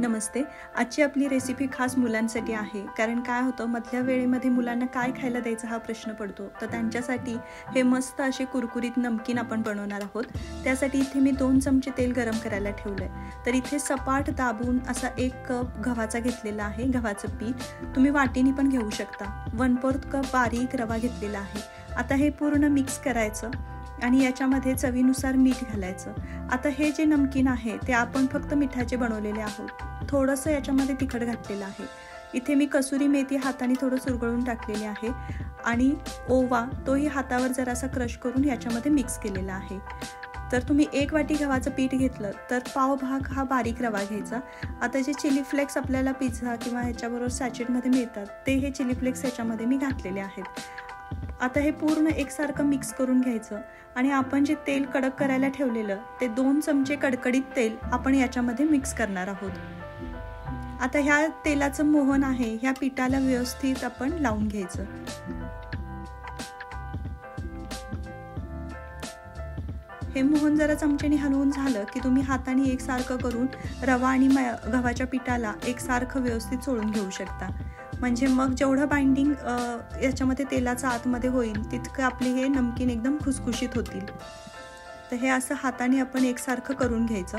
नमस्ते. आजची आपली रेसिपी खास मुलांसाठी आहे. कारण काय होतं, मधल्या वेळेमध्ये मुलांना काय खायला द्यायचा हा प्रश्न पडतो. तर त्यांच्यासाठी हे मस्त असे कुरकुरीत नमकीन आपण बनवणार आहोत. त्यासाठी इथे मी 2 चमचे तेल गरम करायला ठेवलं आहे. तर इथे सपाट दाबून असा 1 कप गव्हाचा घेतलेला आहे, गव्हाचं पीठ. तुम्ही वाटीने पण घेऊ शकता. 1/4 कप बारीक रवा घेतलेला आहे. आता हे पूर्ण मिक्स करायचं आणि याच्यामध्ये चवीनुसार मीठ घालायचं. आता हे जे नमकीन आहे ते आपण फक्त मिठाचे बनवलेले आहोत. थोडंसं याच्यामध्ये तिखट घातलेलं आहे. इथे मी कसुरी मेथी हाताने थोडं चुरगळून टाकलेली आहे आणि ओवा तोही हातावर जरासा क्रश करून याच्यामध्ये मिक्स केलेला आहे. तर तुम्ही 1 वाटी गव्हाचं पीठ घेतलं तर पाव भाग हा बारीक रवा घ्यायचा. आता जे चिली फ्लेक्स आपल्याला पिझ्झा किंवा ह्याच्याबरोबर सॅचेटमध्ये मिळतात ते हे चिली फ्लेक्स याच्यामध्ये मी घातलेले आहेत. आता हे पूर्ण एकसारखं मिक्स करून घ्यायचं आणि आपण जे तेल कडक करायला ठेवलेलं ते 2 चमचे कडकडीत तेल आपण याच्यामध्ये मिक्स करणार आहोत. आता ह्या तेलाचं मोहन आहे ह्या पिठाला व्यवस्थित आपण लावून घ्यायचं. हे मोहन जरा चमच्याने हलवून झालं की तुम्ही हाताने एकसारखं करून रवा आणि गव्हाच्या पिठाला एकसारखं व्यवस्थित चोळून घेऊ शकता. म्हणजे मग जेवढं बाइंडिंग याच्यामध्ये तेलाचं आतमध्ये होईल तितकं आपले हे नमकीन एकदम खुसखुशीत होतील. तर हे असं हाताने आपण एकसारखं करून घ्यायचं.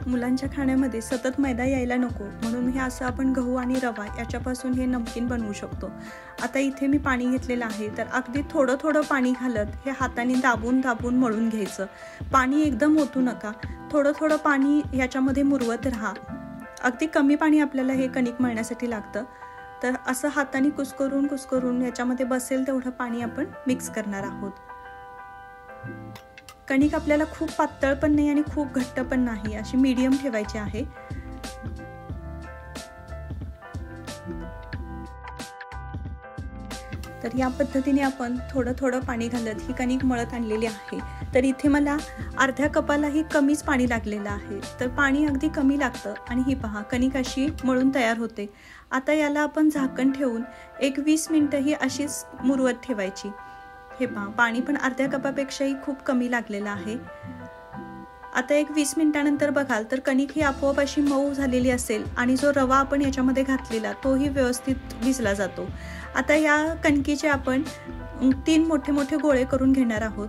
मुलांच्या खाण्यामध्ये सतत मैदा यायला नको म्हणून हे असं आपण गहू आणि रवा याच्यापासून हे नमकीन बनवू शकतो. आता इथे मी पाणी घेतलेलं आहे तर अगदी थोडं थोडं पाणी घालत हे हाताने दाबून दाबून मळून घ्यायचं. पाणी एकदम ओतू नका, थोडं थोडं पाणी याच्यामध्ये मुरवत राहा. अगदी कमी पाणी आपल्याला हे कणिक मळण्यासाठी लागतं. तर असं हाताने कुस्करून याच्यामध्ये बसेल तेवढं पाणी आपण मिक्स करणार आहोत. कणिक आपल्याला खूप पातळ पण नाही आणि खूप घट्ट पण नाही, अशी मीडियम ठेवायची आहे. तर या पद्धतीने आपण थोडं थोडं पाणी घालत ही कणिक मळत आणलेली आहे. तर इथे मला अर्ध्या कपालाही कमीच पाणी लागलेलं आहे. तर पाणी अगदी कमी लागतं आणि ही पहा कणिक अशी मळून तयार होते. आता याला आपण झाकण ठेवून 20 मिनिटं ही अशीच मुरवत ठेवायची. हे पहा पाणी पण अर्ध्या कपापेक्षाही खूप कमी लागलेलं आहे. आता 20 मिनिटानंतर बघाल तर कणिक ही आपोआप अशी मऊ झालेली असेल आणि जो रवा आपण याच्यामध्ये घातलेला तोही व्यवस्थित भिजला जातो. आता या कणकीचे आपण 3 मोठे मोठे गोळे करून घेणार आहोत.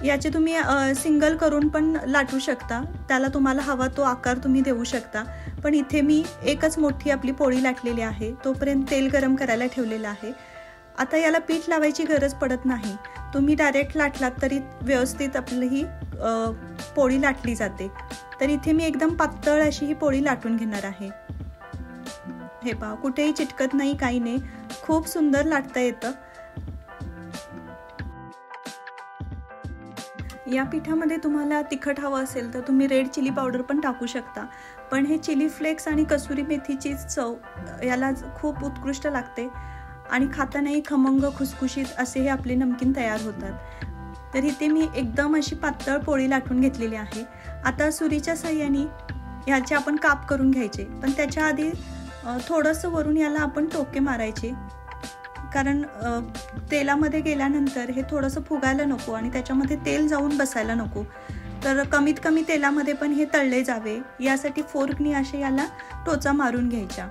याचे तुम्ही सिंगल करून पण लाटू शकता. त्याला तुम्हाला हवा तो आकार तुम्ही देऊ शकता. पण इथे मी एकच मोठी आपली पोळी लाटलेली आहे. तोपर्यंत तेल गरम करायला ठेवलेलं आहे. आता याला पीठ लावायची गरज पडत नाही. तुम्ही डायरेक्ट लाटलात तरी व्यवस्थित आपली ही पोळी लाटली जाते. तर इथे मी एकदम पातळ अशी ही पोळी लाटून घेणार आहे. हे पहा कुठेही चिटकत नाही, काही नाही, खूप सुंदर लाटता येतं. या पिठामध्ये तुम्हाला तिखट हवं असेल तर तुम्ही रेड चिली पावडर पण टाकू शकता. पण हे चिली फ्लेक्स आणि कसुरी मेथीची चव याला खूप उत्कृष्ट लागते आणि खातानाही खमंग खुसखुशीत असे हे आपले नमकीन तयार होतात. तर इथे मी एकदम अशी पातळ पोळी लाटून घेतलेली आहे. आता सुरीच्या साहाय्याने ह्याचे आपण काप करून घ्यायचे. पण त्याच्या आधी थोडंसं वरून याला आपण टोके मारायचे. कारण तेलामध्ये गेल्यानंतर हे थोडंसं फुगायला नको आणि त्याच्यामध्ये तेल जाऊन बसायला नको. तर कमीत कमी तेलामध्ये पण हे तळले जावे यासाठी फोर्कनी असे याला टोचा मारून घ्यायच्या.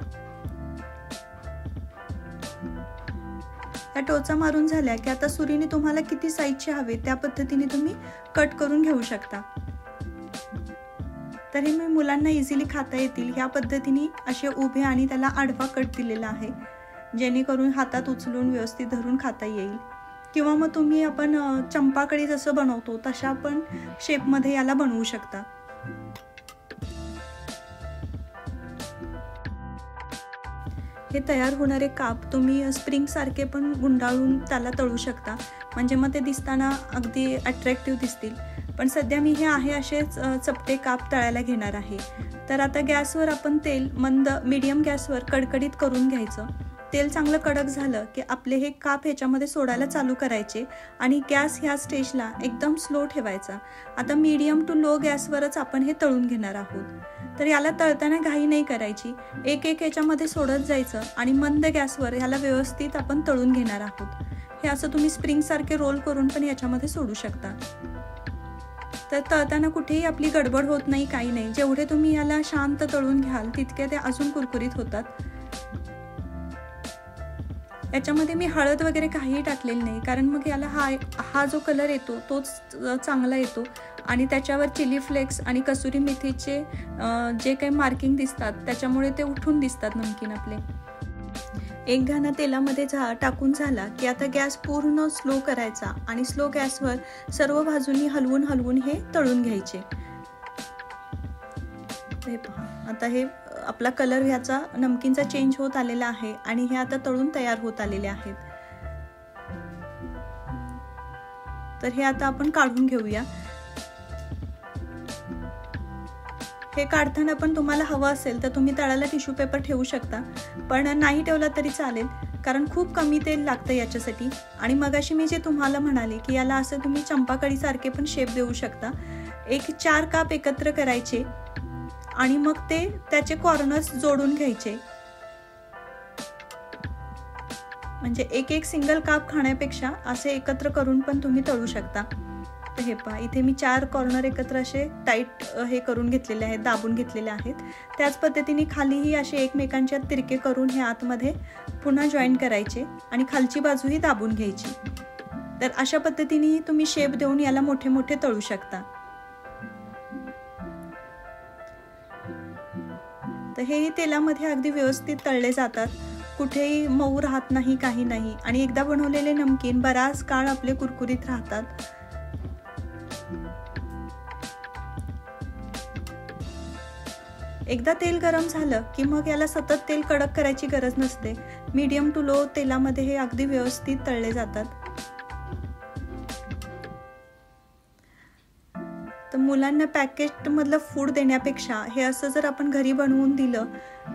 या टोचा मारून झाल्या की आता सुरीने तुम्हाला किती साईजचे हवे त्या पद्धतीने तुम्ही कट करून घेऊ शकता. तरी मी मुलांना इझिली खाता येतील ह्या पद्धतीने असे उभे आणि त्याला आडवा कट दिलेला आहे, जेणेकरून हातात उचलून व्यवस्थित धरून खाता येईल. किंवा मग तुम्ही आपण चंपाकळी जसं बनवतो तशा आपण शेपमध्ये याला बनवू शकता. हे तयार होणारे काप तुम्ही स्प्रिंग सारखे पण गुंडाळून त्याला तळू शकता. म्हणजे मग ते दिसताना अगदी अट्रॅक्टिव्ह दिसतील. पण सध्या मी हे आहे असेच चपटे काप तळायला घेणार आहे. तर आता गॅसवर आपण तेल मंद मीडियम गॅसवर कडकडीत करून घ्यायचं. तेल चांगलं कडक झालं की आपले हे काप ह्याच्यामध्ये सोडायला चालू करायचे आणि गॅस ह्या स्टेजला एकदम स्लो ठेवायचा. आता मीडियम टू लो गॅसवरच आपण हे तळून घेणार आहोत. तर याला तळताना घाई नाही करायची. एक याच्यामध्ये सोडत जायचं आणि मंद गॅसवर याला व्यवस्थित आपण तळून घेणार आहोत. हे असं तुम्ही स्प्रिंग सारखे रोल करून पण याच्यामध्ये सोडू शकता. तर तळताना कुठेही आपली गडबड होत नाही, काही नाही. जेवढे तुम्ही याला शांत तळून घ्याल तितके ते अजून कुरकुरीत होतात. याच्यामध्ये मी हळद वगैरे काहीही टाकलेली नाही, कारण मग याला हा जो कलर येतो तोच चांगला येतो आणि त्याच्यावर चिली फ्लेक्स आणि कसुरी मेथीचे जे काही मार्किंग दिसतात त्याच्यामुळे ते उठून दिसतात नमकीन आपले. एक घाणा तेलामध्ये टाकून झाला की आता गॅस पूर्ण स्लो करायचा आणि स्लो गॅसवर सर्व बाजूंनी हलवून हलवून हे तळून घ्यायचे. हे पहा, आता हे आपला कलर ह्याचा नमकीनचा चेंज होत आलेला आहे आणि हे आता तळून तयार होत आलेले आहेत. तर हे आता आपण काढून घेऊया. हे काढताना पण तुम्हाला हवं असेल तर तुम्ही तळाला टिश्यू पेपर ठेवू शकता, पण नाही ठेवला तरी चालेल, कारण खूप कमी तेल लागतं याच्यासाठी. आणि मगाशी मी जे तुम्हाला म्हणाले की याला असं तुम्ही चंपाकळी सारखे पण शेप देऊ शकता. एक 4 काप एकत्र करायचे आणि मग ते त्याचे कॉर्नर्स जोडून घ्यायचे. म्हणजे एक सिंगल काप खाण्यापेक्षा असे एकत्र करून पण तुम्ही तळू शकता. तर हे पहा, इथे मी 4 कॉर्नर एकत्र असे टाईट हे करून घेतलेले आहेत, दाबून घेतलेले आहेत. त्याच पद्धतीने खालीही असे एकमेकांच्या तिरके करून हे आतमध्ये पुन्हा जॉईन करायचे आणि खालची बाजूही दाबून घ्यायची. तर अशा पद्धतीने तुम्ही शेप देऊन याला मोठे मोठे तळू शकता. तर हेही तेलामध्ये अगदी व्यवस्थित तळले जातात, कुठेही मऊ राहत नाही, काही नाही. आणि एकदा बनवलेले नमकीन बराच काळ आपले कुरकुरीत राहतात. एकदा तेल गरम झालं की मग याला सतत तेल कडक करायची गरज नसते. मीडियम टू लो तेलामध्ये हे अगदी व्यवस्थित तळले जातात. तर मुलांना पॅकेट मधलं फूड देण्यापेक्षा हे असं जर आपण घरी बनवून दिलं,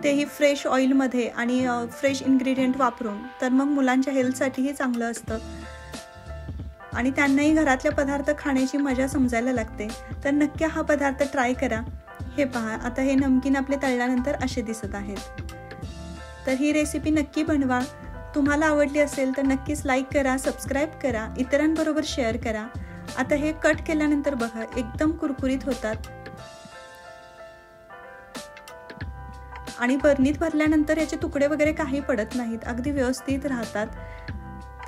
तेही फ्रेश ऑइलमध्ये आणि फ्रेश इन्ग्रेडियंट वापरून, तर मग मुलांच्या हेल्थसाठीही चांगलं असतं आणि त्यांनाही घरातले पदार्थ खाण्याची मजा समजायला लागते. तर नक्की हा पदार्थ ट्राय करा. हे पहा, आता हे नमकीन आपले तळल्यानंतर असे दिसत आहेत. तर ही रेसिपी नक्की बनवा. तुम्हाला आवडली असेल तर नक्कीच लाईक करा, सबस्क्राईब करा, इतरांबरोबर शेअर करा. आता हे कट केल्यानंतर बघा एकदम कुरकुरीत होतात आणि बर्नीत भरल्यानंतर याचे तुकडे वगैरे काही पडत नाहीत, अगदी व्यवस्थित राहतात.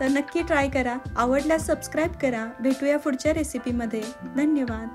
तर नक्की ट्राय करा. आवडल्यास सबस्क्राईब करा. भेटूया पुढच्या रेसिपीमध्ये. धन्यवाद.